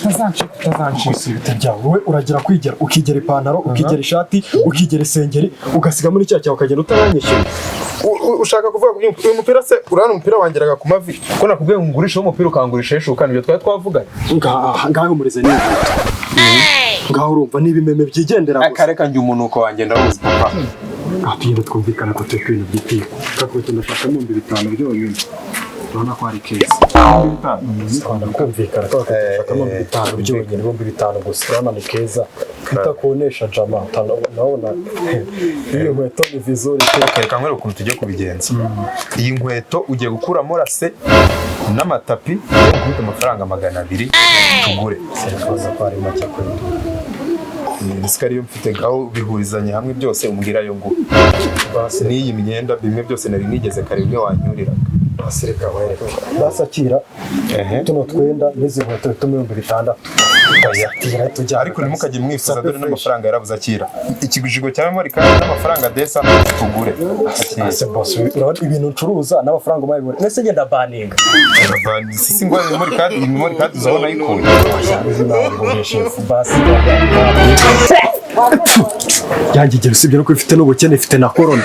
utazancika byawe wowe uragira kwigera ukigera ipantaro ukigera ishati ukigera isengeri ugasiga muri cyaha ukagenda utaranyishyura. Ushaka kuvuga uyu mupira se urana umupira wangeraga ku mavi ko nakubwiye ngurisha umupira ukangurisha eshuka nibyo twari twavuganye ngaho mureze ni ngaho urumva n'ibimeme byigendera gusa akareka njye umunuko wanjye ndaruzi papa tugenda twumvikana ko turi kwintu byitiko kakubita ndashaka mu 5 byonyine urabona ko ari keza kumvikana ko ndashaka mu 5 byonyine mu 5 gusa urabona ni keza utakonesha jama nabona iyi nkweto ni vizuri reka nkwereke ukuntu tujye kubigenza. Iyi nkweto ugiye gukuramo rase n'amatapi yo gukubita amafaranga 200 tugure serikaza ko ari make kuri nisikariyo mfite ngaho bihurizanye hamwe byose umbwira yo ngo basi n'iyi myenda bimwe byose nari nigeze kare bimwe wanyurira basireka wereka basakira tuno twenda n'izi nkweto 600 bayatira tujya ariko nimukajye mwifuza dore n'amafaranga yarabuze akira ikigujigo cya memory card n'amafaranga desa tugure ase boss urabona ibintu ncuruza n'amafaranga umayibure nese ngenda baninga sisi ngo memory card uzabona yikuye basi yangigera usibye no ko ifite n'ubukene ifite na corona